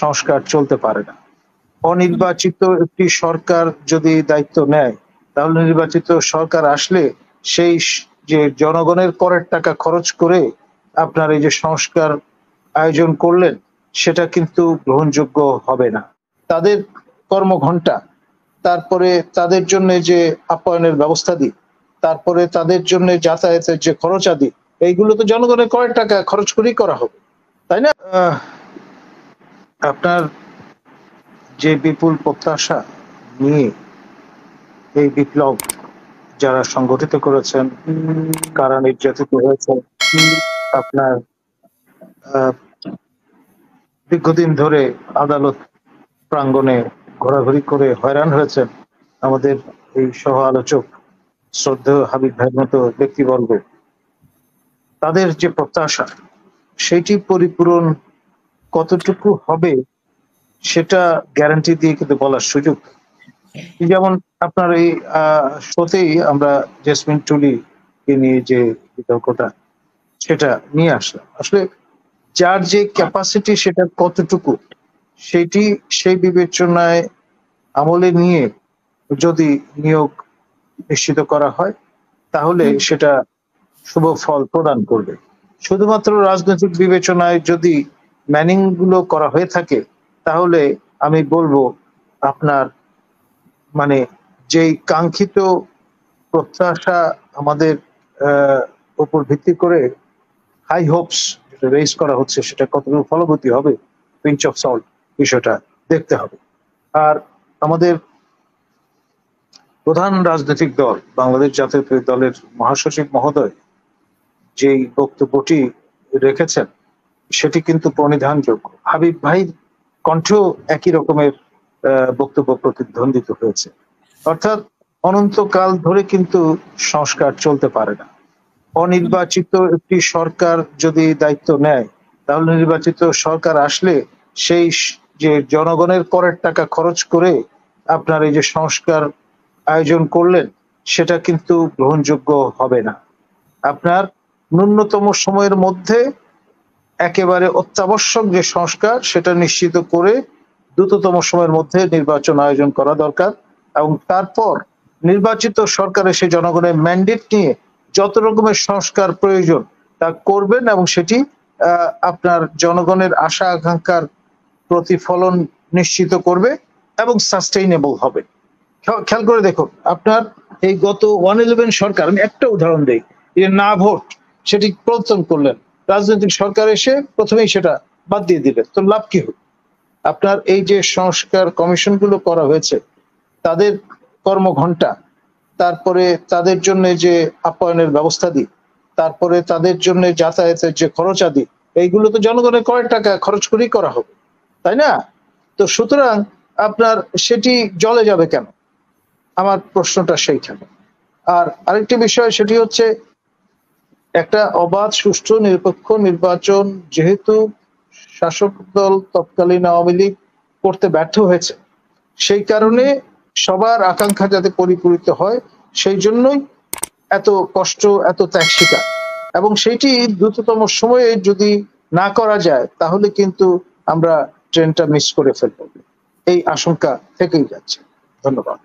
সংস্কার চলতে পারে না। অনির্বাচিত একটি সরকার যদি দায়িত্ব নেয়, তাহলে নির্বাচিত সরকার আসলে সেই যে জনগণের করের টাকা খরচ করে আপনার এই যে সংস্কার আয়োজন করলেন, সেটা কিন্তু গ্রহণযোগ্য হবে না। তাদের কর্মঘণ্টা, তারপরে তাদের জন্য যে আপ্যায়নের ব্যবস্থা দিই, তারপরে তাদের জন্য যাতায়াতের যে খরচাদি, এইগুলো তো জনগণের করের টাকা খরচ করেই করা হবে, তাই না? আপনার যে বিপুল প্রত্যাশা নিয়ে এই বিপ্লব যারা সংগঠিত করেছেন, কারা নির্যাতিত হয়েছে, আপনার দীর্ঘদিন ধরে আদালত প্রাঙ্গণে ঘোরাঘুরি করে হয়রান হয়েছেন আমাদের এই সহ আলোচক শ্রদ্ধেয় হাবিব ভাইয়ের মতো ব্যক্তিবর্গ, তাদের যে প্রত্যাশা সেটি পরিপূরণ কতটুকু হবে সেটা গ্যারান্টি দিয়ে কিন্তু বলার সুযোগ। যেমন আপনার এই শোতেই আমরা জেসমিন টুলিকে নিয়ে যে বিতর্কটা সেটা নিয়ে আসলাম, আসলে যার যে ক্যাপাসিটি সেটা কতটুকু সেটি সেই বিবেচনায় আমলে নিয়ে যদি নিয়োগ নিশ্চিত করা হয় তাহলে সেটা শুভ ফল প্রদান করবে। শুধুমাত্র রাজনৈতিক বিবেচনায় যদি ম্যানিং গুলো করা হয়ে থাকে তাহলে আমি বলবো আপনার মানে যেই কাঙ্ক্ষিত প্রত্যাশা আমাদের উপর ভিত্তি করে হাই হোপস যেটা রেজ করা হচ্ছে সেটা কতটুকু ফলবতী হবে, পিঞ্চ অফ সল্ট বিষয়টা দেখতে হবে। আর আমাদের প্রধান রাজনৈতিক দল বাংলাদেশ জাতীয়তাবাদী দলের মহাসচিব মহোদয় যেই বক্তব্যটি রেখেছেন সেটি কিন্তু প্রণিধানযোগ্য। হাবিব ভাইয়ের কণ্ঠেও একই রকমের বক্তব্য প্রতিধ্বন্দিত হয়েছে, অর্থাৎ অনন্তকাল ধরে কিন্তু সংস্কার চলতে পারে না। অনির্বাচিত একটি সরকার যদি দায়িত্ব নেয়, তাহলে নির্বাচিত সরকার আসলে সেই যে জনগণের করের টাকা খরচ করে আপনার এই যে সংস্কার আয়োজন করলেন সেটা কিন্তু গ্রহণযোগ্য হবে না। আপনার ন্যূনতম সময়ের মধ্যে একেবারে অত্যাবশ্যক যে সংস্কার সেটা নিশ্চিত করে দ্রুততম সময়ের মধ্যে নির্বাচন আয়োজন করা দরকার, এবং তারপর নির্বাচিত সরকারের সেই জনগণের ম্যান্ডেট নিয়ে যত রকমের সংস্কার প্রয়োজন তা করবেন এবং সেটি আপনার জনগণের আশা আকাঙ্ক্ষার প্রতিফলন নিশ্চিত করবে এবং সাস্টেইনেবল হবে। খেয়াল করে দেখুন, আপনার এই গত 111 সরকার, আমি একটা উদাহরণ দিই, না ভোট সেটি প্রবর্তন করলেন, রাজনৈতিক সরকার এসে প্রথমেই সেটা বাদ দিয়ে দিলেন, তো লাভ কি হল? আপনার এই যে সংস্কার কমিশন গুলো করা হয়েছে, তাদের কর্মঘণ্টা, তারপরে তাদের জন্য যে আপ্যায়নের ব্যবস্থা দিই, তারপরে তাদের জন্য যাতায়াতের যে খরচাদি, এইগুলো তো জনগণের করের টাকা খরচ করেই করা হবে, তাই না? তো সুতরাং আপনার সেটি জলে যাবে কেন? আমার প্রশ্নটা সেইখানে। আর আরেকটি বিষয় সেটি হচ্ছে, একটা অবাধ সুষ্ঠু নিরপেক্ষ নির্বাচন যেহেতু শাসক দল তৎকালীন আওয়ামী লীগ করতে ব্যর্থ হয়েছে, সেই কারণে সবার আকাঙ্ক্ষা যাতে পরিপূরিত হয় সেই জন্যই এত কষ্ট, এত ত্যাগ স্বীকার, এবং সেইটি দ্রুততম সময়ে যদি না করা যায় তাহলে কিন্তু আমরা ট্রেনটা মিস করে ফেলব, এই আশঙ্কা থেকেই যাচ্ছে। ধন্যবাদ।